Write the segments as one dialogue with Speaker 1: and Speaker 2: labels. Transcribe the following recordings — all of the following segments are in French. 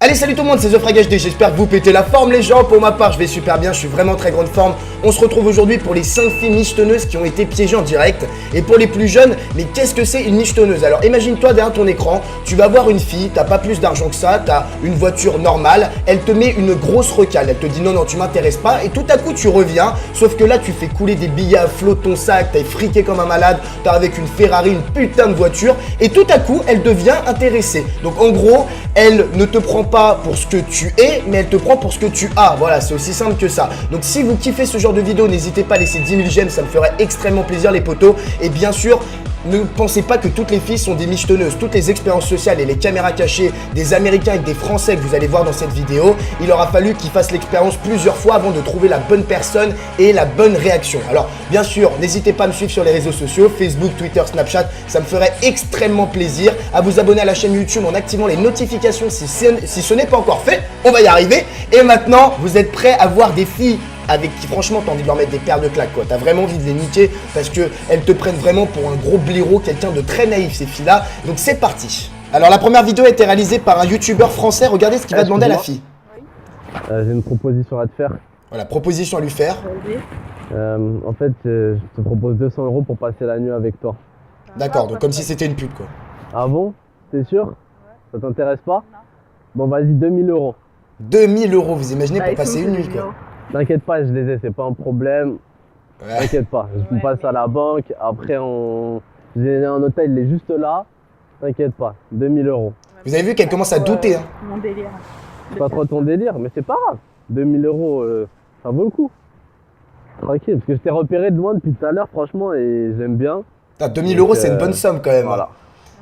Speaker 1: Allez, salut tout le monde, c'est TheFragHD, j'espère que vous pétez la forme les gens. Pour ma part, je vais super bien, je suis vraiment très grande forme. On se retrouve aujourd'hui pour les 5 filles michetonneuses qui ont été piégées en direct. Et pour les plus jeunes, mais qu'est-ce que c'est une michetonneuse? Alors imagine-toi derrière ton écran, tu vas voir une fille, t'as pas plus d'argent que ça, t'as une voiture normale, elle te met une grosse recale, elle te dit non, tu m'intéresses pas, et tout à coup tu reviens, sauf que là tu fais couler des billets à flot de ton sac, t'es friqué comme un malade, t'as avec une Ferrari, une putain de voiture, et tout à coup elle devient intéressée. Donc en gros, elle ne te prend pas pour ce que tu es, mais elle te prend pour ce que tu as. Voilà, c'est aussi simple que ça. Donc si vous kiffez ce genre de vidéo, n'hésitez pas à laisser 10 000 j'aime, ça me ferait extrêmement plaisir les potos. Et bien sûr, ne pensez pas que toutes les filles sont des michetonneuses. Toutes les expériences sociales et les caméras cachées des Américains et des Français que vous allez voir dans cette vidéo, il aura fallu qu'ils fassent l'expérience plusieurs fois avant de trouver la bonne personne et la bonne réaction. Alors, bien sûr, n'hésitez pas à me suivre sur les réseaux sociaux, Facebook, Twitter, Snapchat. Ça me ferait extrêmement plaisir. À vous abonner à la chaîne YouTube en activant les notifications si ce n'est pas encore fait. On va y arriver. Et maintenant, vous êtes prêts à voir des filles avec qui franchement t'as envie de leur mettre des paires de claques quoi. T'as vraiment envie de les niquer parce qu'elles te prennent vraiment pour un gros blaireau, quelqu'un de très naïf ces filles là. Donc c'est parti. Alors la première vidéo a été réalisée par un youtubeur français. Regardez ce qu'il va demander à la fille.
Speaker 2: J'ai une proposition à te faire.
Speaker 1: Voilà, proposition à lui faire.
Speaker 2: En fait, je te propose 200 € pour passer la nuit avec toi.
Speaker 1: D'accord, donc comme si c'était une pute quoi.
Speaker 2: Ah bon? T'es sûr? Ça t'intéresse pas? Bon vas-y, 2000 €.
Speaker 1: 2000 €, vous imaginez, pour passer une nuit quoi.
Speaker 2: T'inquiète pas, je les ai, c'est pas un problème.
Speaker 1: Ouais.
Speaker 2: T'inquiète pas, je vous passe à la banque. Après, j'ai un hôtel, il est juste là. T'inquiète pas, 2000 €.
Speaker 1: Vous avez vu qu'elle commence à douter hein.
Speaker 3: Mon délire.
Speaker 2: C'est pas trop ton délire, mais c'est pas grave. 2000 €, ça vaut le coup. Tranquille, parce que je t'ai repéré de loin depuis tout à l'heure, franchement, et j'aime bien.
Speaker 1: Putain, 2000 € c'est une bonne somme quand même.
Speaker 2: Voilà.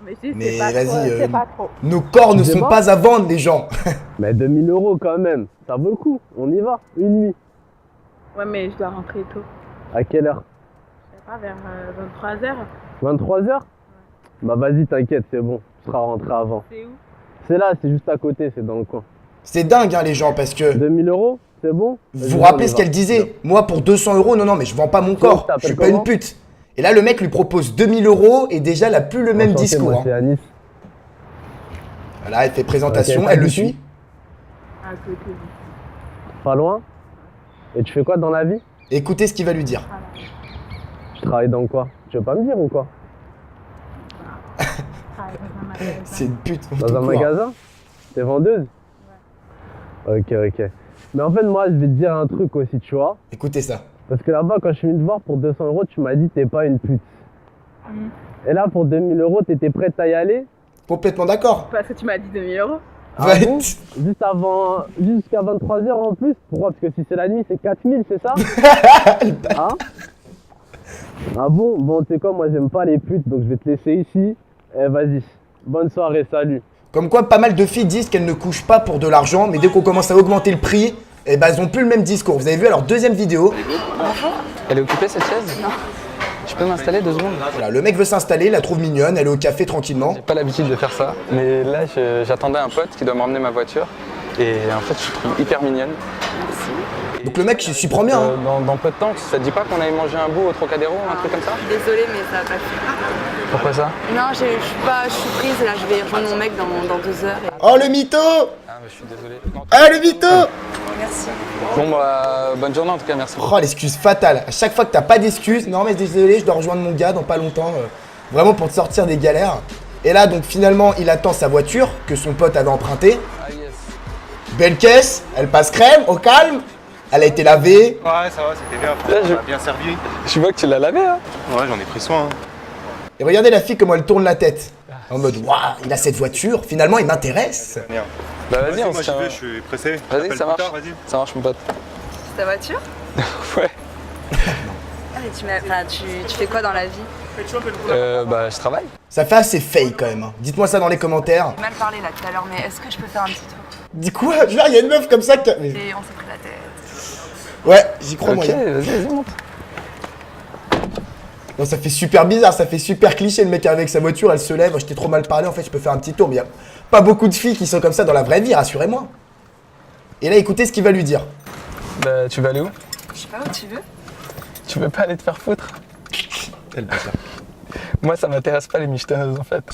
Speaker 1: Mais vas-y,
Speaker 3: c'est pas trop.
Speaker 1: nos corps ne sont pas à vendre les gens.
Speaker 2: Mais 2000 € quand même, ça vaut le coup. On y va, une nuit.
Speaker 3: Ouais, mais je dois rentrer tôt.
Speaker 2: À quelle heure?
Speaker 3: Je sais pas, vers 23h.
Speaker 2: 23h? Bah vas-y, t'inquiète, c'est bon. Tu seras rentré avant.
Speaker 3: C'est où?
Speaker 2: C'est là, c'est juste à côté, c'est dans le coin.
Speaker 1: C'est dingue hein les gens parce que
Speaker 2: 2000 €, c'est bon?
Speaker 1: vous vous rappelez ce qu'elle disait? Moi pour 200 €, non mais je vends pas mon corps, je suis pas une pute. Et là le mec lui propose 2000 € et déjà elle a plus le même discours.
Speaker 2: Moi, c'est Anis.
Speaker 1: Voilà, elle fait présentation,
Speaker 2: Okay,
Speaker 1: elle le suit.
Speaker 3: À côté.
Speaker 2: Pas loin? Et tu fais quoi dans la vie?
Speaker 1: Écoutez ce qu'il va lui dire.
Speaker 2: Tu travailles dans quoi? Tu veux pas me dire ou quoi?
Speaker 1: C'est une pute.
Speaker 2: Dans un magasin? T'es vendeuse? Ouais. Ok. Mais en fait, moi, je vais te dire un truc aussi, tu vois.
Speaker 1: Écoutez ça.
Speaker 2: Parce que là-bas, quand je suis venu te voir pour 200 €, tu m'as dit t'es pas une pute. Et là, pour 2000 €, t'étais prête à y aller?
Speaker 1: Complètement d'accord.
Speaker 3: Parce que tu m'as dit 2000 €.
Speaker 2: Ah bon? Jusqu'à 23h en plus? Pourquoi? Parce que si c'est la nuit, c'est 4000, c'est ça? Hein? Ah bon? Bon, tu sais quoi, moi j'aime pas les putes, donc je vais te laisser ici. Eh vas-y, bonne soirée, salut.
Speaker 1: Comme quoi, pas mal de filles disent qu'elles ne couchent pas pour de l'argent, mais dès qu'on commence à augmenter le prix, eh ben elles ont plus le même discours. Vous avez vu alors deuxième vidéo.
Speaker 4: Elle est occupée cette chaise? Non. Je peux m'installer 2 secondes?
Speaker 1: Voilà, le mec veut s'installer, il la trouve mignonne, elle est au café tranquillement.
Speaker 4: J'ai pas l'habitude de faire ça, mais là j'attendais un pote qui doit me ramener ma voiture et en fait je trouve hyper mignonne.
Speaker 1: Donc le mec s'y prend bien. Hein.
Speaker 4: Dans peu de temps, ça te dit pas qu'on aille manger un bout au Trocadéro, un truc comme ça?
Speaker 5: Désolée, mais ça va pas le faire.
Speaker 4: Pourquoi ça?
Speaker 5: Non, je suis prise, là, je vais rejoindre mon mec dans 2 heures.
Speaker 1: Oh le mytho!
Speaker 4: Ah bah je suis désolé.
Speaker 1: Ah le mytho!
Speaker 5: Merci.
Speaker 4: Bon bah bonne journée en tout cas, merci.
Speaker 1: Oh l'excuse fatale. À chaque fois que t'as pas d'excuse, non mais désolé, je dois rejoindre mon gars dans pas longtemps. Vraiment pour te sortir des galères. Et là donc finalement il attend sa voiture que son pote avait empruntée.
Speaker 4: Ah yes.
Speaker 1: Belle caisse, elle passe crème, au calme. Elle a été lavée.
Speaker 6: Ouais, ça va, c'était bien.
Speaker 4: Là,
Speaker 6: On a bien servi.
Speaker 4: Je vois que tu l'as lavé hein.
Speaker 6: Ouais, j'en ai pris soin. Hein.
Speaker 1: Et regardez la fille comment elle tourne la tête. En mode waouh, il a cette voiture, finalement il m'intéresse.
Speaker 6: Bien.
Speaker 4: Bah vas-y, on
Speaker 6: moi
Speaker 4: se tient.
Speaker 6: j'y vais, je suis pressé.
Speaker 4: Vas-y,
Speaker 6: T'appelles
Speaker 4: ça
Speaker 6: plus
Speaker 4: marche.
Speaker 6: tard, vas-y.
Speaker 4: Ça marche mon pote.
Speaker 5: Ta voiture?
Speaker 4: Ouais.
Speaker 5: Ah, mais tu fais quoi dans la vie?
Speaker 4: Bah je travaille.
Speaker 1: Ça fait assez fake quand même. Hein. Dites-moi ça dans les commentaires.
Speaker 5: J'ai mal parlé là tout à l'heure, mais est-ce que je peux faire un petit tour?
Speaker 1: Dis quoi? Genre il y a une meuf comme ça qui...
Speaker 5: On s'est pris la tête.
Speaker 1: Ouais, j'y crois
Speaker 4: Ok,
Speaker 1: moyen.
Speaker 4: vas-y, monte.
Speaker 1: Non, ça fait super bizarre, ça fait super cliché. Le mec arrive avec sa voiture, elle se lève. Je t'ai trop mal parlé, en fait, je peux faire un petit tour. Mais il y a pas beaucoup de filles qui sont comme ça dans la vraie vie, rassurez-moi. Et là, écoutez ce qu'il va lui dire.
Speaker 4: Bah tu vas aller où?
Speaker 5: Je sais pas où tu veux.
Speaker 4: Tu veux pas aller te faire foutre? Moi ça m'intéresse pas les michetonneuses en fait.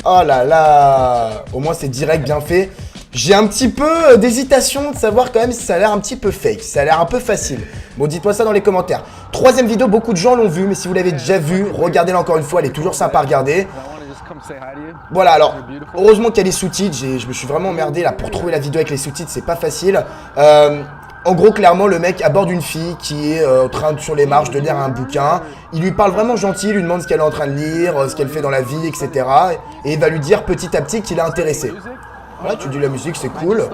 Speaker 1: Oh là là. Au moins c'est direct, bien fait. J'ai un petit peu d'hésitation de savoir quand même si ça a l'air un petit peu fake. Ça a l'air un peu facile. Bon, dites-moi ça dans les commentaires. Troisième vidéo, beaucoup de gens l'ont vu, mais si vous l'avez déjà vu, regardez-la encore une fois, elle est toujours sympa à regarder. Voilà, alors, heureusement qu'il y a les sous-titres. Je me suis vraiment emmerdé là pour trouver la vidéo avec les sous-titres, c'est pas facile. En gros, clairement, le mec aborde une fille qui est en train, sur les marches, de lire un bouquin. Il lui parle vraiment gentil, il lui demande ce qu'elle est en train de lire, ce qu'elle fait dans la vie, etc. Et il va lui dire petit à petit qu'il est intéressé. Voilà, tu dis la musique, c'est cool.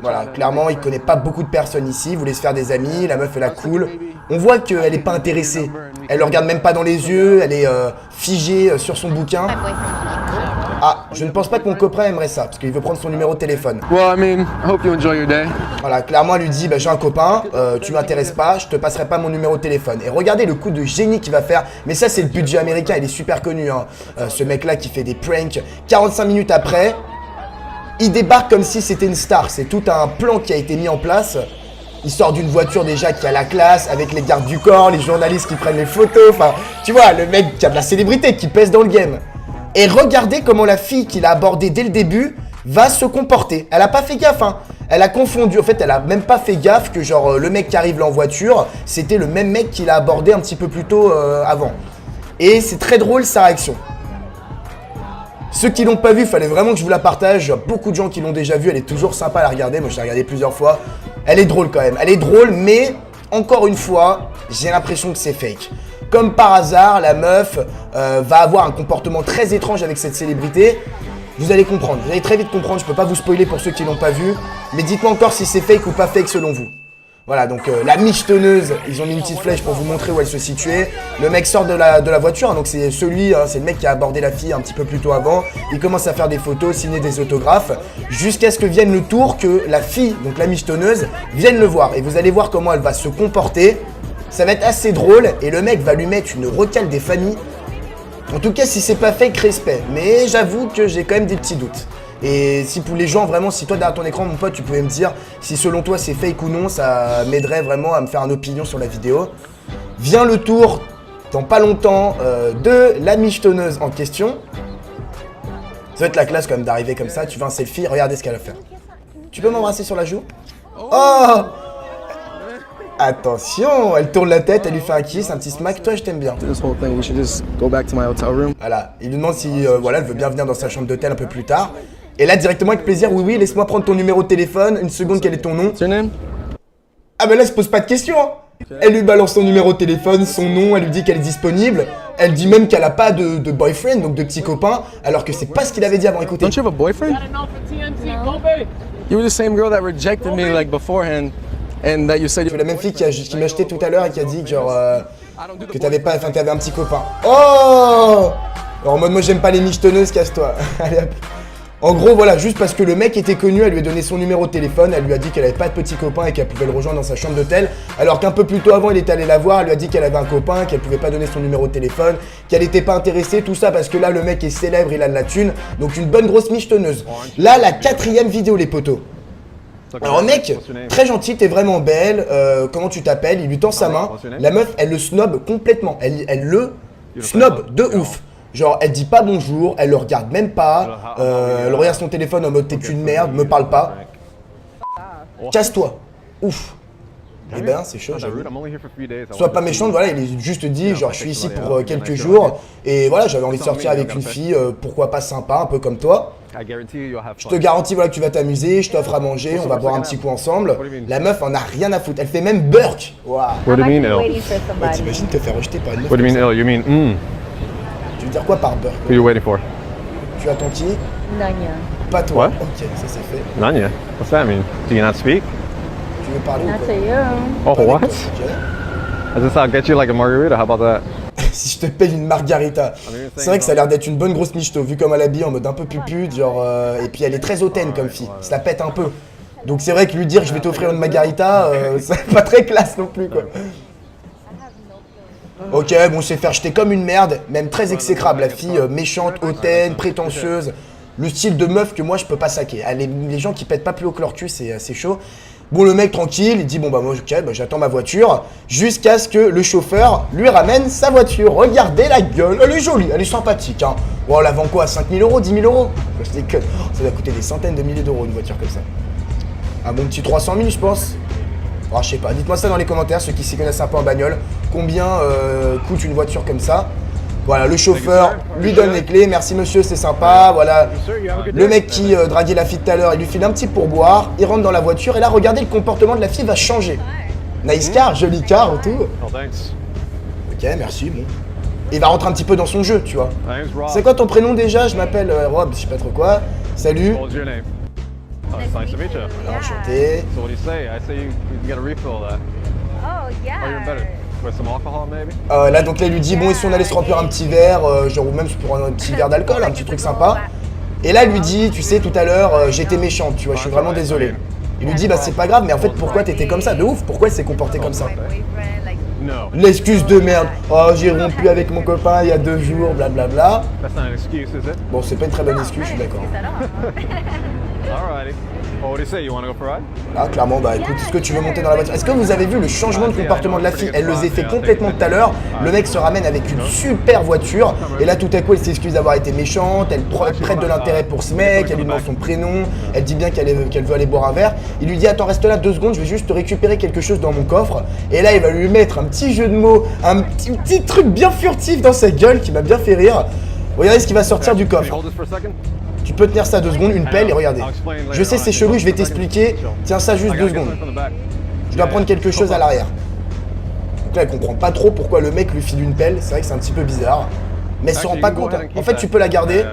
Speaker 1: Voilà, clairement, il connaît pas beaucoup de personnes ici, il voulait se faire des amis, la meuf, elle est cool. On voit qu'elle est pas intéressée. Elle le regarde même pas dans les yeux, elle est figée sur son bouquin. Ah, je ne pense pas que mon copain aimerait ça, parce qu'il veut prendre son numéro de téléphone. Voilà, clairement, elle lui dit, bah, j'ai un copain, tu m'intéresses pas, je te passerai pas mon numéro de téléphone. Et regardez le coup de génie qu'il va faire, mais ça, c'est le budget américain, il est super connu, hein. Ce mec-là qui fait des pranks. 45 minutes après, il débarque comme si c'était une star. C'est tout un plan qui a été mis en place. Il sort d'une voiture déjà qui a la classe, avec les gardes du corps, les journalistes qui prennent les photos. Enfin, tu vois, le mec qui a de la célébrité, qui pèse dans le game. Et regardez comment la fille qu'il a abordée dès le début va se comporter. Elle a pas fait gaffe, hein. Elle a confondu, en fait, elle a même pas fait gaffe que genre le mec qui arrive là en voiture, c'était le même mec qu'il a abordé un petit peu plus tôt avant. Et c'est très drôle sa réaction. Ceux qui l'ont pas vu, fallait vraiment que je vous la partage. Beaucoup de gens qui l'ont déjà vu, elle est toujours sympa à la regarder. Moi, je l'ai regardée plusieurs fois. Elle est drôle quand même. Elle est drôle, mais encore une fois, j'ai l'impression que c'est fake. Comme par hasard, la meuf va avoir un comportement très étrange avec cette célébrité. Vous allez comprendre. Vous allez très vite comprendre. Je peux pas vous spoiler pour ceux qui l'ont pas vu. Mais dites-moi encore si c'est fake ou pas fake selon vous. Voilà, donc la michetonneuse, ils ont mis une petite flèche pour vous montrer où elle se situait. Le mec sort de la voiture, hein, donc c'est celui, hein, c'est le mec qui a abordé la fille un petit peu plus tôt avant. Il commence à faire des photos, signer des autographes, jusqu'à ce que vienne le tour que la fille, donc la michetonneuse, vienne le voir. Et vous allez voir comment elle va se comporter. Ça va être assez drôle, et le mec va lui mettre une recale des familles. En tout cas, si c'est pas fake, respect. Mais j'avoue que j'ai quand même des petits doutes. Et si pour les gens, vraiment, si toi derrière ton écran, mon pote, tu pouvais me dire si selon toi c'est fake ou non, ça m'aiderait vraiment à me faire une opinion sur la vidéo. Vient le tour, dans pas longtemps, de la michetonneuse en question. Ça va être la classe quand même d'arriver comme ça, tu veux un selfie, regardez ce qu'elle va faire. Tu peux m'embrasser sur la joue? Oh! Attention, elle tourne la tête, elle lui fait un kiss, un petit smack. Toi, je t'aime bien. Voilà, il lui demande si voilà, elle veut bien venir dans sa chambre d'hôtel un peu plus tard. Et là, directement avec plaisir, oui, laisse-moi prendre ton numéro de téléphone. Une seconde, quel est ton nom? Ah ben là, elle se pose pas de questions, hein. Elle lui balance son numéro de téléphone, son nom, elle lui dit qu'elle est disponible. Elle dit même qu'elle a pas de boyfriend, donc de petit copain, alors que c'est pas ce qu'il avait dit avant. Écoutez.
Speaker 2: Don't you have a boyfriend? You were the same girl that rejected me like beforehand, and that you said.
Speaker 1: C'est la même fille qui m'a acheté tout à l'heure et qui a dit que genre que t'avais pas, enfin t'avais un petit copain. Oh! Alors en mode moi j'aime pas les michetonneuses, casse-toi. Allez hop. En gros voilà, juste parce que le mec était connu, elle lui a donné son numéro de téléphone, elle lui a dit qu'elle avait pas de petit copain et qu'elle pouvait le rejoindre dans sa chambre d'hôtel, alors qu'un peu plus tôt avant il était allé la voir, elle lui a dit qu'elle avait un copain, qu'elle pouvait pas donner son numéro de téléphone, qu'elle était pas intéressée, tout ça parce que là le mec est célèbre, il a de la thune, donc une bonne grosse michetonneuse. Là la 4e vidéo les potos. Alors mec, très gentil, t'es vraiment belle, comment tu t'appelles? Il lui tend sa main, la meuf elle le snob complètement, elle le snob de ouf. Genre elle dit pas bonjour, elle le regarde même pas, elle regarde son téléphone en mode t'es une merde, me parle pas. Casse-toi. Ouf. Eh ben c'est chaud, j'avoue. Sois pas méchante, voilà, il est juste dit genre je suis ici pour quelques jours et voilà j'avais envie de sortir avec une fille, pourquoi pas sympa, un peu comme toi. Je te garantis voilà que tu vas t'amuser, je t'offre à manger, on va boire un petit coup ensemble. La meuf en a rien à foutre, elle fait même burk. Waouh.
Speaker 6: What do you mean ill?
Speaker 1: Ouais, t'imagines te faire rejeter par une meuf.
Speaker 6: What do you mean ill? You mean
Speaker 1: Tu veux dire quoi par burk?
Speaker 6: Who are you waiting for?
Speaker 1: Tu attends qui?
Speaker 5: Nanya.
Speaker 1: Pas toi.
Speaker 6: What?
Speaker 1: Ok, ça c'est fait.
Speaker 6: Nanya. What's that mean? Do you not speak?
Speaker 1: Tu veux parler ou
Speaker 5: Not
Speaker 1: quoi?
Speaker 5: to you.
Speaker 6: Oh,
Speaker 1: Pas avec
Speaker 6: what?
Speaker 1: toi, ok.
Speaker 6: I just I'll get you like a margarita. How about that?
Speaker 1: Si je te paye une margarita. C'est vrai que ça a l'air d'être une bonne grosse michto, vu comme elle habille en mode un peu pupute, genre. Et puis elle est très hautaine comme fille, ça la pète un peu. Donc c'est vrai que lui dire je vais t'offrir une margarita, c'est pas très classe non plus quoi. Ok, bon, c'est faire jeter comme une merde, même très exécrable. La fille méchante, hautaine, prétentieuse. Le style de meuf que moi je peux pas saquer. Ah, les gens qui pètent pas plus haut que leur cul, c'est chaud. Bon, le mec tranquille, il dit bon bah moi ok, bah, j'attends ma voiture jusqu'à ce que le chauffeur lui ramène sa voiture. Regardez la gueule, elle est jolie, elle est sympathique hein. Bon, elle la vend quoi, 5 000 euros, 10 000 euros? Je déconne, ça va coûter des centaines de milliers d'euros une voiture comme ça. Un bon petit 300 000 je pense. Oh, je sais pas, dites-moi ça dans les commentaires, ceux qui s'y connaissent un peu en bagnole. Combien coûte une voiture comme ça? Voilà, le chauffeur lui donne les clés. Merci monsieur, c'est sympa. Voilà, le mec qui draguait la fille tout à l'heure, il lui file un petit pourboire. Il rentre dans la voiture et là, regardez, le comportement de la fille va changer. Nice car, joli car, tout.
Speaker 6: Oh, thanks.
Speaker 1: Ok, merci, bon. Et il va rentrer un petit peu dans son jeu, tu vois.
Speaker 6: My name's Rob.
Speaker 1: C'est quoi ton prénom déjà? Je m'appelle Rob, je sais pas trop quoi. Salut.
Speaker 6: What's your name? Oh, it's nice to meet you.
Speaker 1: Voilà, enchanté.
Speaker 6: So what do you say? I say you can get a refill of that.
Speaker 5: Oh, yeah.
Speaker 6: Oh, you're better. With some alcohol, maybe?
Speaker 1: Là, donc là, il lui dit, bon, et si on allait se remplir un petit verre, genre, ou même pour un petit verre d'alcool, un petit truc sympa. Et là, il lui dit, tu sais, tout à l'heure, j'étais méchante, tu vois, je suis vraiment désolé. Il lui dit, bah, c'est pas grave, mais en fait, pourquoi t'étais comme ça? De ouf, pourquoi elle s'est comportée comme ça?
Speaker 6: No.
Speaker 1: L'excuse de merde. Oh, j'ai rompu avec mon copain il y a 2 jours, blablabla.
Speaker 6: That's not an excuse, is it?
Speaker 1: Bon, c'est pas une très bonne excuse, je suis d'accord.
Speaker 6: Alrighty. Well, what do you say? You want to go for a ride?
Speaker 1: Là, clairement, bah écoute, est-ce que tu veux monter dans la voiture? Est-ce que vous avez vu le changement de comportement de la fille? Elle le faisait fait complètement tout à l'heure. Le mec se ramène avec une super voiture. Et là, tout à coup, elle s'excuse d'avoir été méchante. Elle prête de l'intérêt pour ce mec. Elle lui demande son prénom. Elle dit bien qu'elle veut aller boire un verre. Il lui dit, attends, reste là 2 secondes, je vais juste te récupérer quelque chose dans mon coffre. Et là, il va lui mettre un petit jeu de mots, un petit truc bien furtif dans sa gueule qui m'a bien fait rire. Regardez ce qui va sortir du coffre.
Speaker 6: Hold this for a second.
Speaker 1: Tu peux tenir ça 2 secondes, une pelle et regardez. Je sais c'est chelou, je vais t'expliquer. Tiens ça juste 2 secondes. Je dois prendre quelque chose à l'arrière. Donc là elle comprend pas trop pourquoi le mec lui file une pelle, c'est vrai que c'est un petit peu bizarre. Mais elle se rend pas compte. Hein. En fait tu peux la garder,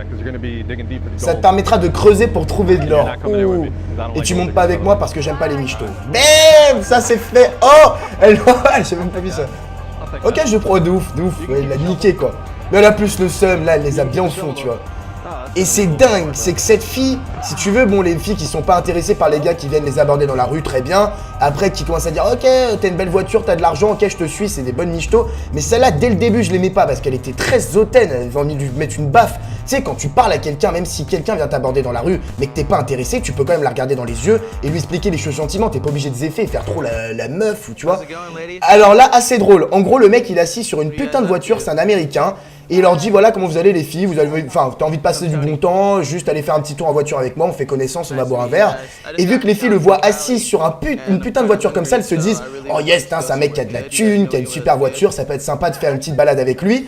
Speaker 1: ça te permettra de creuser pour trouver de l'or. Ouh. Et tu montes pas avec moi parce que j'aime pas les michtos. Bam, ça c'est fait. Oh, j'ai même pas vu ça. Ok je prends de ouf, ouais, il l'a niqué quoi. Mais elle a plus le seum, là elle les a bien au fond tu vois. Et c'est dingue, c'est que cette fille, si tu veux, bon les filles qui sont pas intéressées par les gars qui viennent les aborder dans la rue, très bien. Après qui commencent à dire ok, t'as une belle voiture, t'as de l'argent, ok je te suis, c'est des bonnes michtos. Mais celle-là, dès le début, je l'aimais pas parce qu'elle était très hautaine, elle avait envie de lui mettre une baffe. Tu sais, quand tu parles à quelqu'un, même si quelqu'un vient t'aborder dans la rue, mais que t'es pas intéressé, tu peux quand même la regarder dans les yeux et lui expliquer les choses gentiment, t'es pas obligé de zeffer et faire trop la meuf ou tu vois. Alors là, assez drôle, en gros le mec il est assis sur une putain de voiture, c'est un américain. Et il leur dit voilà comment vous allez les filles, vous avez, enfin t'as envie de passer du bon temps, juste aller faire un petit tour en voiture avec moi, on fait connaissance, on va boire un verre. Et vu que les filles le voient assis sur une putain de voiture comme ça, elles se disent oh yes, c'est un mec qui a de la thune, qui a une super voiture, ça peut être sympa de faire une petite balade avec lui.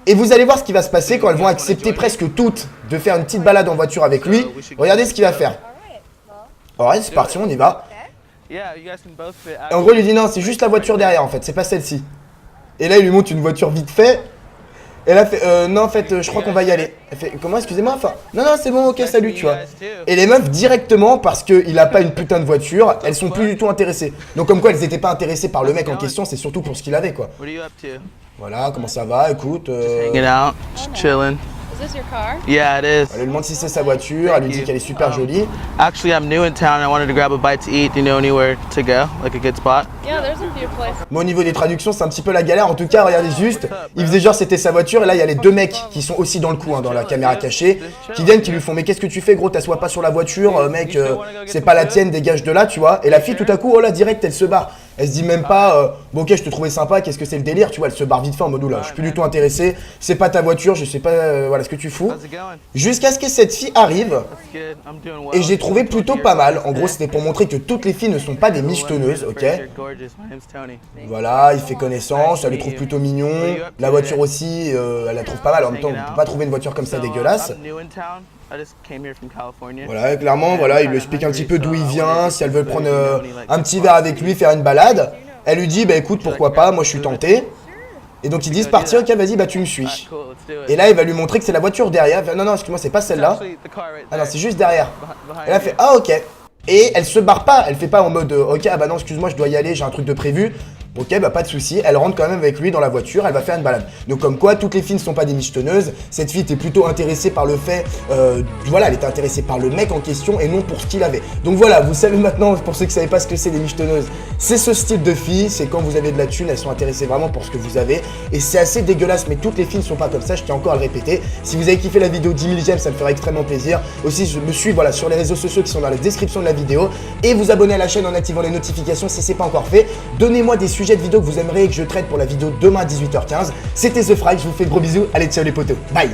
Speaker 1: Et vous allez voir ce qui va se passer quand elles vont accepter presque toutes de faire une petite balade en voiture avec lui. Regardez ce qu'il va faire. Alright, c'est parti, on y va. Et en gros il lui dit non, c'est juste la voiture derrière en fait, c'est pas celle-ci. Et là il lui montre une voiture vite fait. Et là, elle fait, non, en fait, je crois qu'on va y aller. Elle fait, comment, excusez-moi, enfin, non, c'est bon, ok, salut, tu vois. Et les meufs, directement, parce qu'il a pas une putain de voiture, elles sont plus du tout intéressées. Donc, comme quoi, elles étaient pas intéressées par le mec en question, c'est surtout pour ce qu'il avait, quoi. Voilà, comment ça va, écoute.
Speaker 7: Hanging out, just chilling.
Speaker 5: Is this your car?
Speaker 7: Yeah, it is.
Speaker 1: Elle lui demande si c'est sa voiture, elle lui dit qu'elle est super jolie.
Speaker 7: Actually, I'm new in town. I wanted to grab a bite to eat. Do you know anywhere to go? Like a good spot?
Speaker 5: Yeah, there's a few places.
Speaker 1: Mais au niveau des traductions, c'est un petit peu la galère. En tout cas, regardez juste, il faisait genre c'était sa voiture. Et là, il y a les 2 mecs qui sont aussi dans le coup, hein, dans la caméra cachée, qui viennent, qui lui font mais qu'est-ce que tu fais, gros, t'assois pas sur la voiture, mec, c'est pas la tienne, dégage de là, tu vois. Et la fille, tout à coup, oh là, direct, elle se barre. Elle se dit même pas, bon ok, je te trouvais sympa, qu'est-ce que c'est le délire, tu vois, elle se barre vite fait en mode là, je suis plus du tout intéressé, c'est pas ta voiture, je sais pas, voilà ce que tu fous. Jusqu'à ce que cette fille arrive, et je l'ai trouvé plutôt pas mal. En gros, c'était pour montrer que toutes les filles ne sont pas des michetonneuses, ok. Voilà, il fait connaissance, elle le trouve plutôt mignon, la voiture aussi, elle la trouve pas mal, en même temps, on peut pas trouver une voiture comme ça dégueulasse. Voilà, clairement, voilà, il lui explique un petit peu d'où il vient, si elle veut prendre un petit verre avec lui, faire une balade. Elle lui dit, bah écoute, pourquoi pas, moi je suis tenté. Et donc ils disent partir, ok, vas-y, bah tu me suis. Et là, il va lui montrer que c'est la voiture derrière. Non, non, excuse-moi, c'est pas celle-là. Ah non, c'est juste derrière. Et là, elle fait, ah ok. Et elle se barre pas, elle fait pas en mode, ok, ah bah non, excuse-moi, je dois y aller, j'ai un truc de prévu. Ok, bah pas de souci, elle rentre quand même avec lui dans la voiture, elle va faire une balade. Donc comme quoi, toutes les filles ne sont pas des michetonneuses. Cette fille était plutôt intéressée par le fait, voilà, elle était intéressée par le mec en question et non pour ce qu'il avait. Donc voilà, vous savez maintenant, pour ceux qui ne savaient pas ce que c'est des michetonneuses, c'est ce style de filles, c'est quand vous avez de la thune, elles sont intéressées vraiment pour ce que vous avez. Et c'est assez dégueulasse, mais toutes les filles ne sont pas comme ça, je tiens encore à le répéter. Si vous avez kiffé la vidéo 10 000 j'aime, ça me ferait extrêmement plaisir. Aussi, je me suis voilà, sur les réseaux sociaux qui sont dans la description de la vidéo. Et vous abonner à la chaîne en activant les notifications si ce n'est pas encore fait. Donnez-moi des sujets de vidéos que vous aimeriez que je traite pour la vidéo demain à 18h15. C'était The Fry, je vous fais de gros bisous. Allez, ciao les potos. Bye.